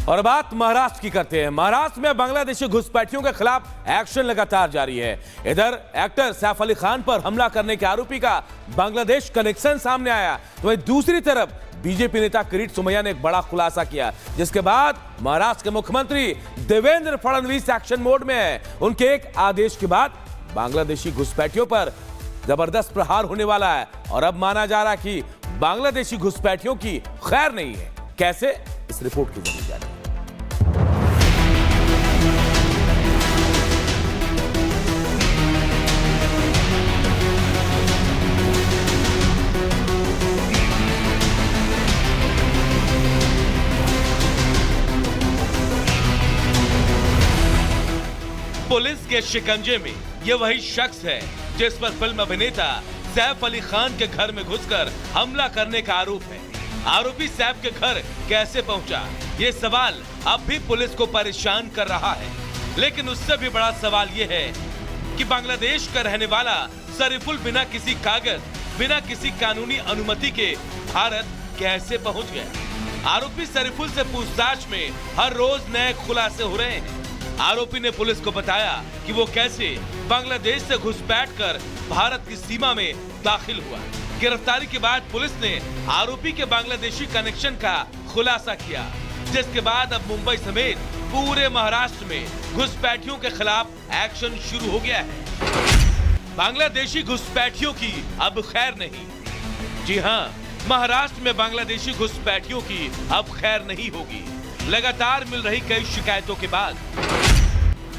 और बात महाराष्ट्र की करते हैं। महाराष्ट्र में बांग्लादेशी घुसपैठियों के खिलाफ एक्शन लगातार जारी है। इधर एक्टर सैफ अली खान पर हमला करने के आरोपी का बांग्लादेश कनेक्शन सामने आया, तो वहीं दूसरी तरफ बीजेपी नेता किरीट सोमैया ने एक बड़ा खुलासा किया, जिसके बाद महाराष्ट्र के मुख्यमंत्री देवेंद्र फडणवीस एक्शन मोड में है। उनके एक आदेश के बाद बांग्लादेशी घुसपैठियों पर जबरदस्त प्रहार होने वाला है और अब माना जा रहा है कि बांग्लादेशी घुसपैठियों की खैर नहीं है। कैसे, इस रिपोर्ट के जरिए जानिए। पुलिस के शिकंजे में ये वही शख्स है जिस पर फिल्म अभिनेता सैफ अली खान के घर में घुसकर हमला करने का आरोप है। आरोपी सैफ के घर कैसे पहुंचा, ये सवाल अब भी पुलिस को परेशान कर रहा है। लेकिन उससे भी बड़ा सवाल ये है कि बांग्लादेश का रहने वाला शरीफुल बिना किसी कागज, बिना किसी कानूनी अनुमति के भारत कैसे पहुंच गया। आरोपी शरीफुल से पूछताछ में हर रोज नए खुलासे हो रहे हैं। आरोपी ने पुलिस को बताया कि वो कैसे बांग्लादेश से घुसपैठ कर भारत की सीमा में दाखिल हुआ। गिरफ्तारी के बाद पुलिस ने आरोपी के बांग्लादेशी कनेक्शन का खुलासा किया, जिसके बाद अब मुंबई समेत पूरे महाराष्ट्र में घुसपैठियों के खिलाफ एक्शन शुरू हो गया है। बांग्लादेशी घुसपैठियों की अब खैर नहीं। जी हां, महाराष्ट्र में बांग्लादेशी घुसपैठियों की अब खैर नहीं होगी। लगातार मिल रही कई शिकायतों के बाद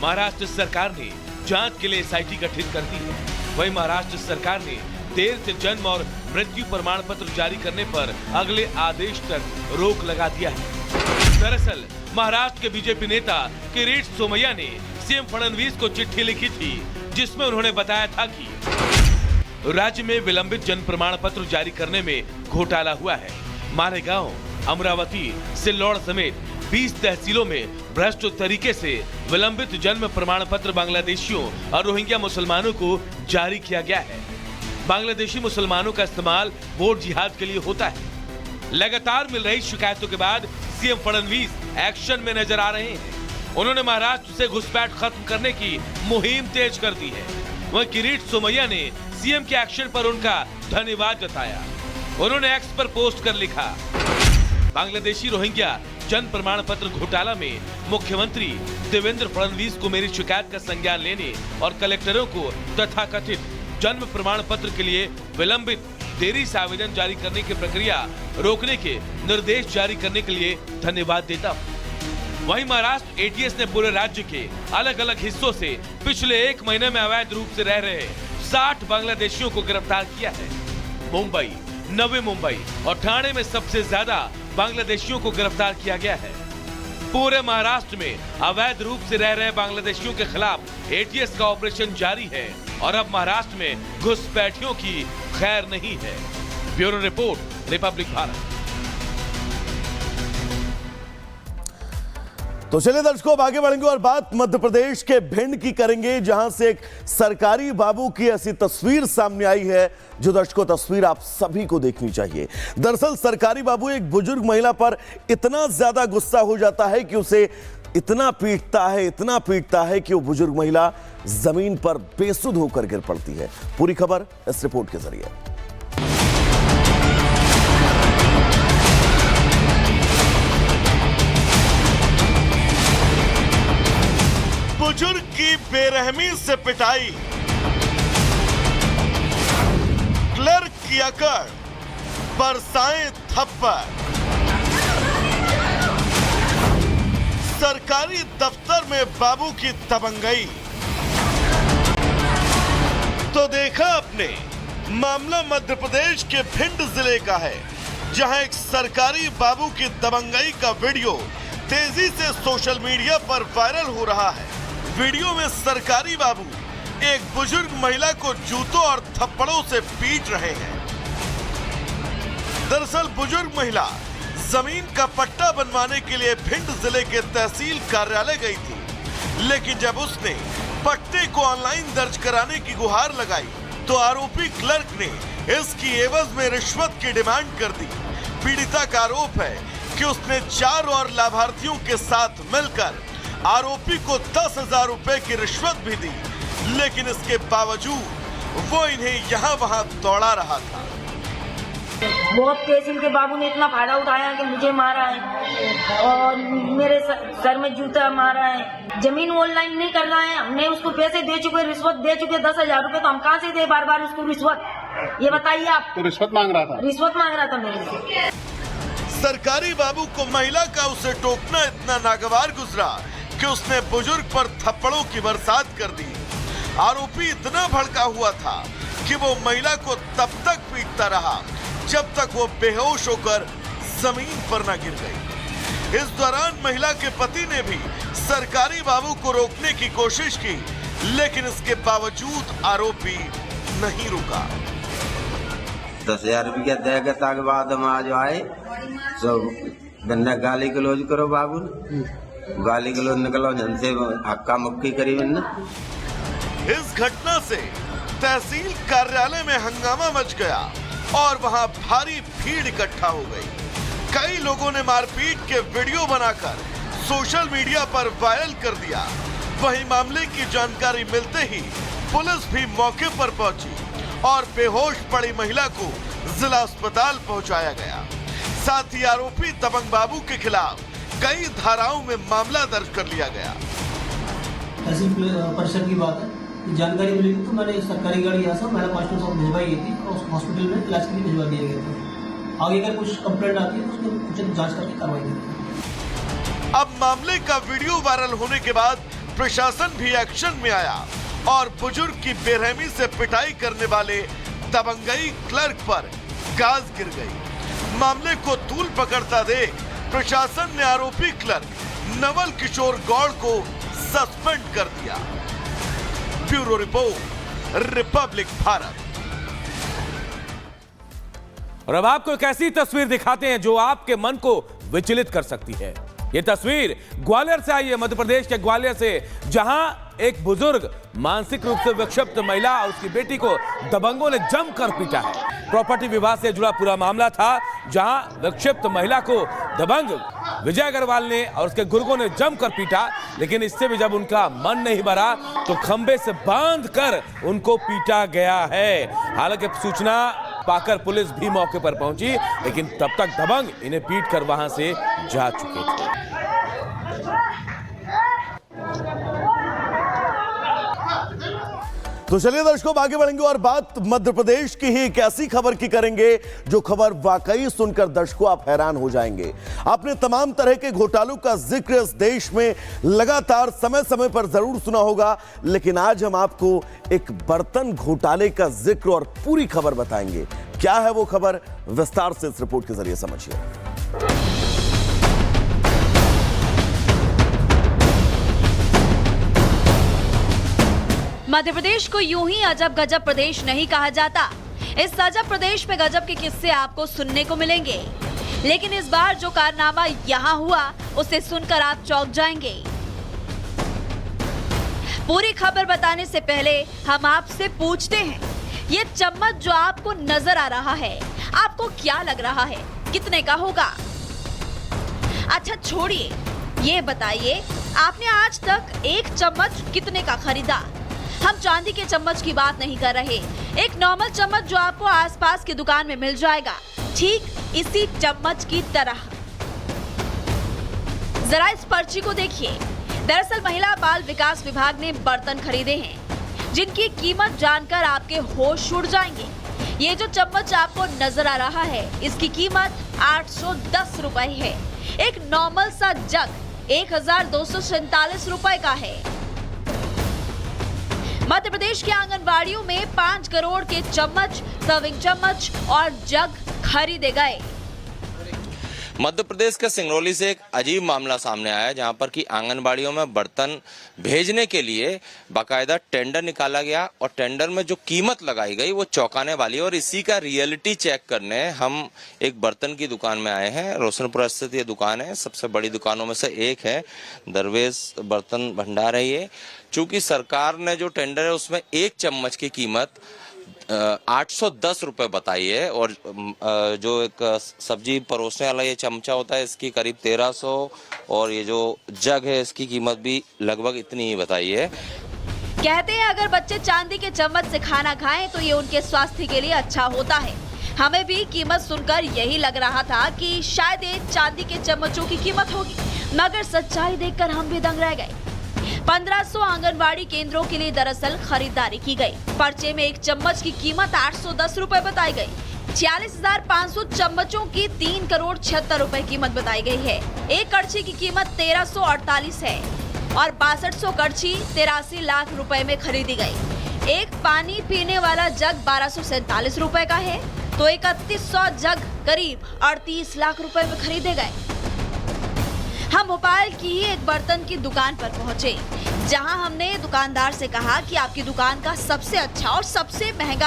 महाराष्ट्र सरकार ने जांच के लिए एसआईटी गठित कर दी है। वहीं महाराष्ट्र सरकार ने देर से जन्म और मृत्यु प्रमाण पत्र जारी करने पर अगले आदेश तक रोक लगा दिया है। दरअसल महाराष्ट्र के बीजेपी नेता किरीट सोमैया ने सीएम फडणवीस को चिट्ठी लिखी थी, जिसमें उन्होंने बताया था कि राज्य में विलंबित जन्म प्रमाण पत्र जारी करने में घोटाला हुआ है। मालेगांव, अमरावती, सिल्लोड़ समेत 20 तहसीलों में भ्रष्ट तरीके से विलंबित जन्म प्रमाण पत्र बांग्लादेशियों और रोहिंग्या मुसलमानों को जारी किया गया है। बांग्लादेशी मुसलमानों का इस्तेमाल वोट जिहाद के लिए होता है। लगातार मिल रही शिकायतों के बाद सीएम फडणवीस एक्शन में नजर आ रहे हैं। उन्होंने महाराष्ट्र से घुसपैठ खत्म करने की मुहिम तेज कर दी है। वहीं किरीट सोमैया ने सीएम के एक्शन पर उनका धन्यवाद जताया। उन्होंने एक्स पर पोस्ट कर लिखा, बांग्लादेशी रोहिंग्या जन्म प्रमाण पत्र घोटाला में मुख्यमंत्री देवेंद्र फडणवीस को मेरी शिकायत का संज्ञान लेने और कलेक्टरों को तथाकथित जन्म प्रमाण पत्र के लिए विलंबित देरी से आवेदन जारी करने की प्रक्रिया रोकने के निर्देश जारी करने के लिए धन्यवाद देता हूँ। वहीं महाराष्ट्र एटीएस ने पूरे राज्य के अलग अलग हिस्सों से पिछले 1 महीने में अवैध रूप से रह रहे 60 बांग्लादेशियों को गिरफ्तार किया है। मुंबई, नवी मुंबई और ठाणे में सबसे ज्यादा बांग्लादेशियों को गिरफ्तार किया गया है। पूरे महाराष्ट्र में अवैध रूप से रह रहे बांग्लादेशियों के खिलाफ एटीएस का ऑपरेशन जारी है और अब महाराष्ट्र में घुसपैठियों की खैर नहीं है। Bureau report, Republic Bharat. तो चलिए दर्शकों, अब आगे बढ़ेंगे और बात मध्य प्रदेश के भिंड की करेंगे, जहां से एक सरकारी बाबू की ऐसी तस्वीर सामने आई है जो दर्शकों तस्वीर आप सभी को देखनी चाहिए। दरअसल सरकारी बाबू एक बुजुर्ग महिला पर इतना ज्यादा गुस्सा हो जाता है कि उसे इतना पीटता है कि वो बुजुर्ग महिला जमीन पर बेसुध होकर गिर पड़ती है। पूरी खबर इस रिपोर्ट के जरिए। बुजुर्ग की बेरहमी से पिटाई, क्लर्क की अकड़, बरसाएं थप्पड़। सरकारी दफ्तर में बाबू की दबंगई। तो देखा आपने, मामला मध्य प्रदेश के भिंड जिले का है, जहां एक सरकारी बाबू की दबंगई का वीडियो तेजी से सोशल मीडिया पर वायरल हो रहा है। वीडियो में सरकारी बाबू एक बुजुर्ग महिला को जूतों और थप्पड़ों से पीट रहे हैं। दरअसल बुजुर्ग महिला जमीन का पट्टा बनवाने के लिए भिंड जिले के तहसील कार्यालय गई थी, लेकिन जब उसने पट्टे को ऑनलाइन दर्ज कराने की गुहार लगाई तो आरोपी क्लर्क ने इसकी एवज में रिश्वत की डिमांड कर दी। पीड़िता का आरोप है कि उसने 4 और लाभार्थियों के साथ मिलकर आरोपी को 10,000 रुपए की रिश्वत भी दी, लेकिन इसके बावजूद वो इन्हें यहाँ वहाँ दौड़ा रहा था। बहुत केस इनके बाबू ने इतना फायदा उठाया कि मुझे मारा है और मेरे सर में जूता मारा है। जमीन ऑनलाइन नहीं कर रहा है, हमने उसको पैसे दे चुके, रिश्वत दे चुके 10,000 रुपए, तो हम कहाँ से दे बार बार उसको रिश्वत? ये बताइए आप। तो रिश्वत मांग रहा था? रिश्वत मांग रहा था मेरे से। सरकारी बाबू को महिला का उसे टोकना इतना नागवार गुजरा कि उसने बुजुर्ग पर थप्पड़ों की बरसात कर दी। आरोपी इतना भड़का हुआ था कि वो महिला को तब तक पीटता रहा जब तक वो बेहोश होकर जमीन पर न गिर गई। इस दौरान महिला के पति ने भी सरकारी बाबू को रोकने की कोशिश की, लेकिन इसके बावजूद आरोपी नहीं रुका। 10,000 रुपया देगा ताकि बाद हम आज आए सब गन्ना गाली गलौज करो बाबू, गाली गलौज निकलो जन से हक्का मुक्की करी मैंने। इस घटना से तहसील कार्यालय में हंगामा मच गया और वहां भारी भीड़ इकट्ठा हो गई। कई लोगों ने मारपीट के वीडियो बनाकर सोशल मीडिया पर वायरल कर दिया। वहीं मामले की जानकारी मिलते ही पुलिस भी मौके पर पहुंची और बेहोश पड़ी महिला को जिला अस्पताल पहुंचाया गया। साथ ही आरोपी दबंग बाबू के खिलाफ कई धाराओं में मामला दर्ज कर लिया गया। तहसील परिषद की बात है, जानकारी मिली तो मैंने सरकारी गाड़ी यहाँ से महिला कांस्टेबल साहब भिजवाई गई थी और उस हॉस्पिटल में इलाज के लिए भिजवा दिया गया था। आगे अगर कुछ कंप्लेंट आती है तो उसमें उचित जांच करके कार्रवाई की। अब मामले का वीडियो वायरल होने के बाद प्रशासन भी एक्शन में आया और बुजुर्ग की बेरहमी से पिटाई करने वाले दबंगई क्लर्क पर गाज गिर गई। मामले को तूल पकड़ता देख प्रशासन ने आरोपी क्लर्क नवल किशोर गौड़ को सस्पेंड कर दिया। Bureau report, Republic Bharat. और अब आपको एक ऐसी तस्वीर दिखाते हैं जो आपके मन को विचलित कर सकती है। यह तस्वीर ग्वालियर से आई है, मध्य प्रदेश के ग्वालियर से, जहां एक बुजुर्ग मानसिक रूप से विक्षिप्त महिला और उसकी बेटी को दबंगों ने जमकर पीटा है। प्रॉपर्टी विवाद से जुड़ा पूरा मामला था, जहां विक्षिप्त महिला को दबंग विजय अग्रवाल ने और उसके गुर्गों ने जमकर पीटा, लेकिन इससे भी जब उनका मन नहीं भरा तो खंबे से बांधकर उनको पीटा गया है। हालांकि सूचना पाकर पुलिस भी मौके पर पहुंची, लेकिन तब तक दबंग इन्हें पीट कर वहां से जा चुके थे। तो चलिए दर्शकों, आगे बढ़ेंगे और बात मध्य प्रदेश की ही एक ऐसी खबर की करेंगे जो खबर वाकई सुनकर दर्शकों आप हैरान हो जाएंगे। आपने तमाम तरह के घोटालों का जिक्र इस देश में लगातार समय समय पर जरूर सुना होगा, लेकिन आज हम आपको एक बर्तन घोटाले का जिक्र और पूरी खबर बताएंगे। क्या है वो खबर, विस्तार से इस रिपोर्ट के जरिए समझिए। मध्य प्रदेश को यूं ही अजब गजब प्रदेश नहीं कहा जाता। इस अजब प्रदेश में गजब के किस्से आपको सुनने को मिलेंगे, लेकिन इस बार जो कारनामा यहाँ हुआ उसे सुनकर आप चौंक जाएंगे। पूरी खबर बताने से पहले हम आपसे पूछते हैं, ये चम्मच जो आपको नजर आ रहा है आपको क्या लग रहा है, कितने का होगा? अच्छा छोड़िए, ये बताइए आपने आज तक एक चम्मच कितने का खरीदा? हम चांदी के चम्मच की बात नहीं कर रहे, एक नॉर्मल चम्मच जो आपको आसपास की दुकान में मिल जाएगा, ठीक इसी चम्मच की तरह। जरा इस पर्ची को देखिए। दरअसल महिला बाल विकास विभाग ने बर्तन खरीदे हैं जिनकी कीमत जानकर आपके होश उड़ जाएंगे। ये जो चम्मच आपको नजर आ रहा है इसकी कीमत 810 रुपए है। एक नॉर्मल सा जग 1247 रुपए का है। मध्य प्रदेश के आंगनबाड़ियों में 5 करोड़ के चम्मच, सर्विंग चम्मच और जग खरीदे गए। मध्य प्रदेश के सिंगरौली से एक अजीब मामला सामने आया, जहां पर कि आंगनबाड़ियों में बर्तन भेजने के लिए बाकायदा टेंडर निकाला गया और टेंडर में जो कीमत लगाई गई वो चौंकाने वाली है। और इसी का रियलिटी चेक करने हम एक बर्तन की दुकान में आए हैं। रोशनपुर स्थित ये दुकान है, सबसे बड़ी दुकानों में से एक है, दरवेश बर्तन भंडार है ये। चूंकि सरकार ने जो टेंडर है उसमें एक चम्मच की कीमत 810 रुपए बताई है। और जो एक सब्जी परोसने वाला ये चमचा होता है इसकी करीब 1300, और ये जो जग है इसकी कीमत भी लगभग इतनी ही बताई है। कहते हैं अगर बच्चे चांदी के चम्मच से खाना खाएं तो ये उनके स्वास्थ्य के लिए अच्छा होता है। हमें भी कीमत सुनकर यही लग रहा था कि शायद ये चांदी के चम्मचों की कीमत होगी, मगर सच्चाई देखकर हम भी दंग रह गए। 1500 आंगनबाड़ी केंद्रों के लिए दरअसल खरीदारी की गई। पर्चे में एक चम्मच की कीमत 810 रुपए बताई गई। 46,500 चम्मचों की 3 करोड़ 76 रुपए कीमत बताई गई है। एक कड़छी की कीमत 1348 है और 6200 कड़छी 83 लाख रुपए में खरीदी गई। एक पानी पीने वाला जग 1247 रुपए का है तो 3100 जग करीब 38 लाख रुपए में खरीदे गए। हम भोपाल की ही एक बर्तन की दुकान पर पहुंचे, जहां हमने दुकानदार से कहा कि आपकी दुकान का सबसे अच्छा और सबसे महंगा